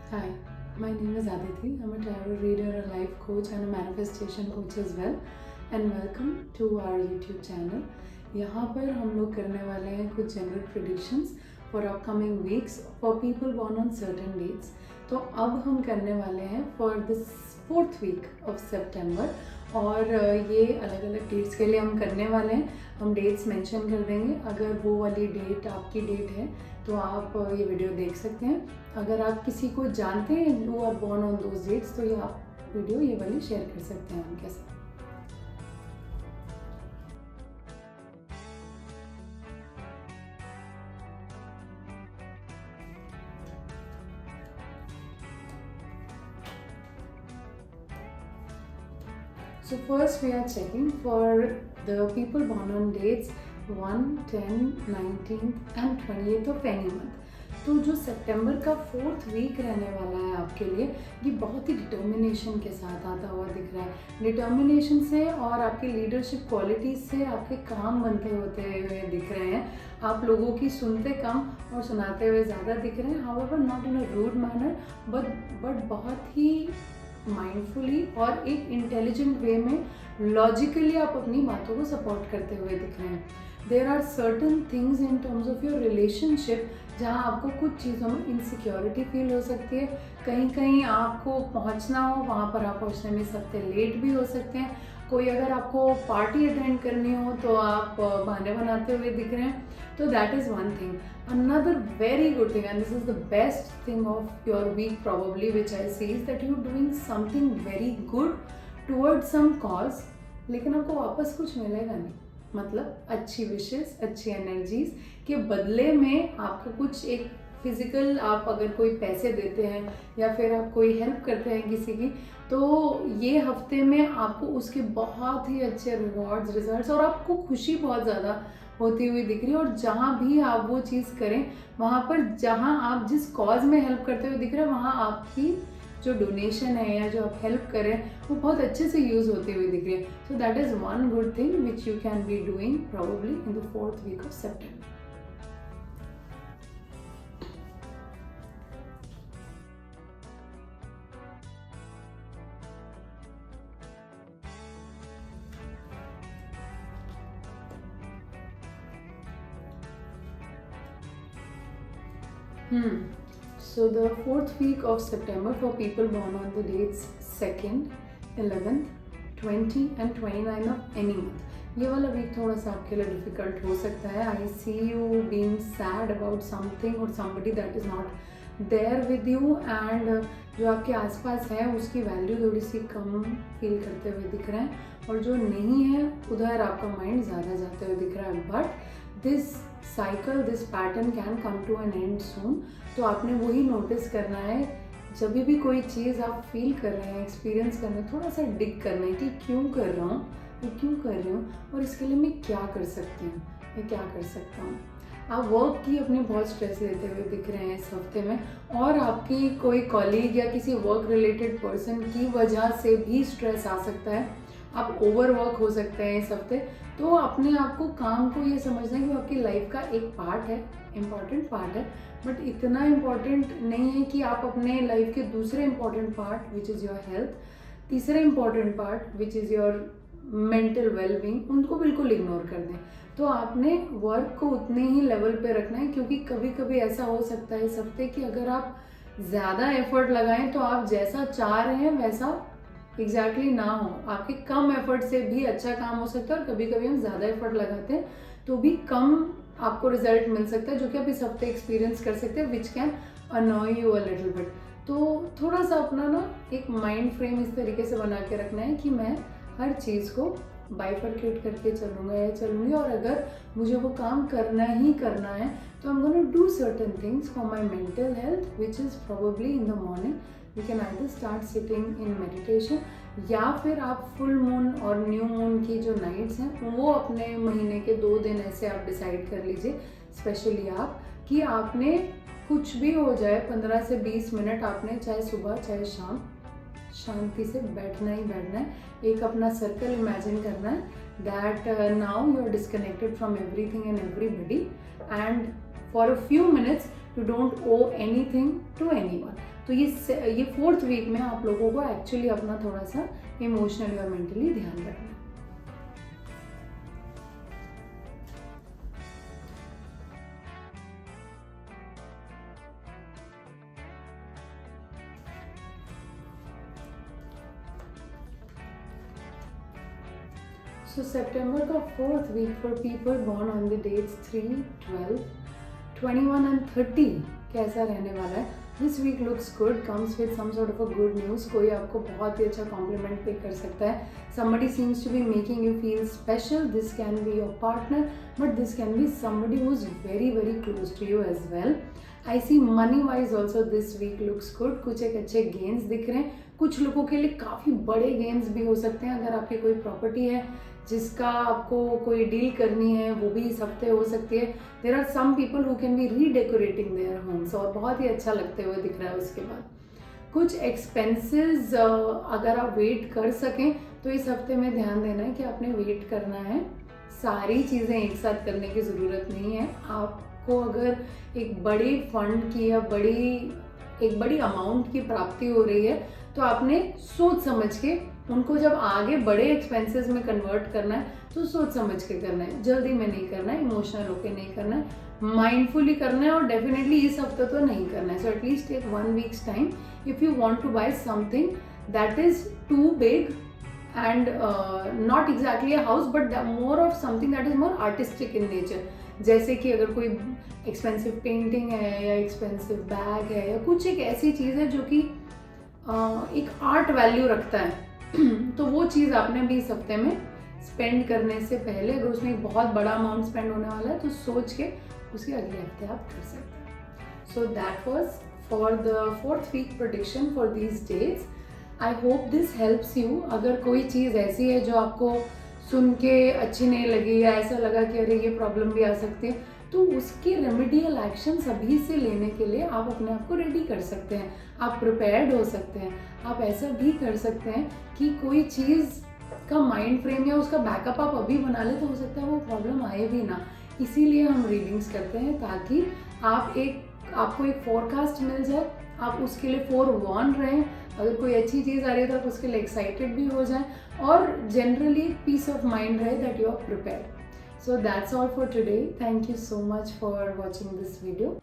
Hi, my name is Aditi. I'm a tarot reader, a life coach, and a manifestation coach as well. And welcome to our YouTube channel. यहाँ पर हम लोग करने वाले हैं कुछ general predictions for upcoming weeks for people born on certain dates. तो अब हम करने वाले हैं for the 4th week of सितंबर, और ये अलग अलग डेट्स के लिए हम करने वाले हैं. हम डेट्स मेंशन कर देंगे. अगर वो वाली डेट आपकी डेट है तो आप ये वीडियो देख सकते हैं. अगर आप किसी को जानते हैं who are born on those dates तो ये आप वीडियो ये वाली शेयर कर सकते हैं उनके साथ. So first we are checking for the people born on dates 1, 10, 19th and 28th of any month. तो जो सितंबर का 4th वीक रहने वाला है आपके लिए, ये बहुत ही डिटर्मिनेशन के साथ आता हुआ दिख रहा है. डिटर्मिनेशन से और आपकी लीडरशिप क्वालिटीज़ से आपके काम बनते होते हुए दिख रहे हैं. आप लोगों की सुनते कम और सुनाते हुए ज़्यादा दिख रहे हैं. However not in a rude manner but बहुत ही माइंडफुली और एक इंटेलिजेंट वे में लॉजिकली आप अपनी बातों को सपोर्ट करते हुए दिख रहे हैं. There are certain things in terms of your relationship जहाँ आपको कुछ चीज़ों में इनसिक्योरिटी फील हो सकती है. कहीं कहीं आपको पहुँचना हो, वहाँ पर आप पहुँचने में सबसे लेट भी हो सकते हैं. कोई अगर आपको पार्टी अटेंड करनी हो तो आप बहाने बनाते हुए दिख रहे हैं. तो that is one thing. Another very good thing, and this is the best thing of your week probably, which I see, is that you're doing something very good towards some cause, लेकिन आपको वापस कुछ मिलेगा नहीं. मतलब अच्छी wishes, अच्छी energies के बदले में आपको कुछ एक फिजिकल, आप अगर कोई पैसे देते हैं या फिर आप कोई हेल्प करते हैं किसी की, तो ये हफ्ते में आपको उसके बहुत ही अच्छे रिवॉर्ड्स, रिजल्ट्स और आपको खुशी बहुत ज़्यादा होती हुई दिख रही है. और जहाँ भी आप वो चीज़ करें, वहाँ पर जहाँ आप जिस कॉज में हेल्प करते हुए दिख रहे हैं, वहाँ आपकी जो डोनेशन है या जो आप हेल्प करें वो बहुत अच्छे से यूज़ होती हुई दिख रही है. So that is one good thing which you can be doing probably in the 4th week of सितंबर. So the 4th week of September for people born on the dates 2nd, 11th, 20 and 29 of any month. ये वाला week थोड़ा सा आपके लिए difficult हो सकता है. I see you being sad about something और somebody that is not there with you, and जो आपके आसपास है उसकी वैल्यू थोड़ी सी कम फील करते हुए दिख रहे हैं. और जो नहीं है उधर आपका माइंड ज़्यादा जाते हुए दिख रहा है. But this cycle, this pattern can come to an end soon. तो आपने वही नोटिस करना है जब भी कोई चीज़ आप फील कर रहे हैं, एक्सपीरियंस कर रहे हैं, थोड़ा सा डिग करना है कि क्यों कर रहा हूँ, मैं क्यों कर रही हूँ और इसके लिए मैं क्या कर सकती हूँ, मैं क्या कर सकता हूँ. आप वर्क की अपनी बहुत स्ट्रेस लेते हुए दिख रहे हैं इस हफ्ते में, और आपकी कोई कॉलीग या किसी वर्क रिलेटेड पर्सन की वजह से भी स्ट्रेस आ सकता है. आप ओवरवर्क हो सकते हैं इस हफ्ते. तो अपने आप को, काम को ये समझना है कि वो आपकी लाइफ का एक पार्ट है, इम्पॉर्टेंट पार्ट है, बट इतना इम्पॉर्टेंट नहीं है कि आप अपने लाइफ के दूसरे important part which is your health, तीसरे important part which is your mental wellbeing, उनको बिल्कुल इग्नोर कर दें. तो आपने वर्क को उतने ही लेवल पे रखना है, क्योंकि कभी कभी ऐसा हो सकता है इस हफ्ते कि अगर आप ज़्यादा एफर्ट लगाएं तो आप जैसा चाह रहे हैं वैसा एग्जैक्टली ना हो. आपके कम एफर्ट से भी अच्छा काम हो सकता है, और कभी कभी हम ज़्यादा एफर्ट लगाते हैं तो भी कम आपको रिजल्ट मिल सकता है, जो कि आप इस हफ्ते एक्सपीरियंस कर सकते हैं, which can अनॉय you a little bit. तो थोड़ा सा अपना ना एक माइंड फ्रेम इस तरीके से बना के रखना है कि मैं हर चीज़ को बाइफरकेट करके चलूँगा या चलूँगी, और अगर मुझे वो काम करना ही करना है तो I am gonna do certain things for my mental health, which is probably in the morning. You can either start sitting in meditation, या फिर आप फुल मून और न्यू मून की जो नाइट्स हैं वो अपने महीने के 2 दिन ऐसे आप डिसाइड कर लीजिए, स्पेशली आप, कि आपने कुछ भी हो जाए 15 से 20 मिनट आपने चाहे सुबह चाहे शाम शांति से बैठना ही बैठना है. एक अपना सर्कल इमेजिन करना है that now you are disconnected from everything and everybody, and for a few minutes you don't owe anything to anyone. तो ये 4th वीक में आप लोगों को एक्चुअली अपना थोड़ा सा इमोशनली और मेंटली ध्यान रखना है। So September का 4th week for people born on the dates 3, 12, 21 and 30 कैसा रहने वाला है? This week looks good, comes with some sort of a good news. कोई आपको बहुत ही अच्छा compliment पे कर सकता है. Somebody seems to be making you feel special. This can be your partner, but this can be somebody who's very very close to you as well. I see money wise also this week looks good. कुछ एक अच्छे gains दिख रहे हैं. कुछ लोगों के लिए काफ़ी बड़े गेन्स भी हो सकते हैं. अगर आपकी कोई प्रॉपर्टी है जिसका आपको कोई डील करनी है, वो भी इस हफ्ते हो सकती है. There are some people who can be redecorating their homes, और बहुत ही अच्छा लगते हुए दिख रहा है. उसके बाद कुछ एक्सपेंसेस अगर आप वेट कर सकें तो इस हफ्ते में ध्यान देना है कि आपने वेट करना है. सारी चीज़ें एक साथ करने की ज़रूरत नहीं है. आपको अगर एक बड़ी फंड की या एक बड़ी अमाउंट की प्राप्ति हो रही है तो आपने सोच समझ के उनको जब आगे बड़े एक्सपेंसेस में कन्वर्ट करना है तो सोच समझ के करना है. जल्दी में नहीं करना है, इमोशनल होके नहीं करना है, माइंडफुली करना है, और डेफिनेटली इस हफ्ते तो नहीं करना है. So at least take 1 weeks time if you want to buy something that is too big and not exactly a house but more of something that is more artistic in nature. जैसे कि अगर कोई एक्सपेंसिव पेंटिंग है या expensive bag है या कुछ एक ऐसी चीज़ है जो कि एक आर्ट वैल्यू रखता है तो वो चीज़ आपने भी इस हफ्ते में स्पेंड करने से पहले, अगर उसमें एक बहुत बड़ा अमाउंट स्पेंड होने वाला है तो सोच के उसके अगले हफ्ते आप कर सकते हैं. So that was for the 4th week prediction for these days. I hope this helps you. अगर कोई चीज़ ऐसी है जो आपको सुन के अच्छी नहीं लगी या ऐसा लगा कि अरे ये प्रॉब्लम भी आ सकती है, तो उसके रेमेडियल एक्शन अभी से लेने के लिए आप अपने आप को रेडी कर सकते हैं. आप प्रिपेयर्ड हो सकते हैं. आप ऐसा भी कर सकते हैं कि कोई चीज़ का माइंड फ्रेम या उसका बैकअप आप अभी बना ले, तो हो सकता है वो प्रॉब्लम आए भी ना. इसीलिए हम रीडिंग्स करते हैं ताकि आपको एक फोरकास्ट मिल जाए, आप उसके लिए फोरवॉर्न रहें. अगर कोई अच्छी चीज़ आ रही है तो आप उसके लिए एक्साइटेड भी हो जाएं, और जनरली पीस ऑफ माइंड रहे that you are prepared. So that's all for today. Thank you so much for watching this video.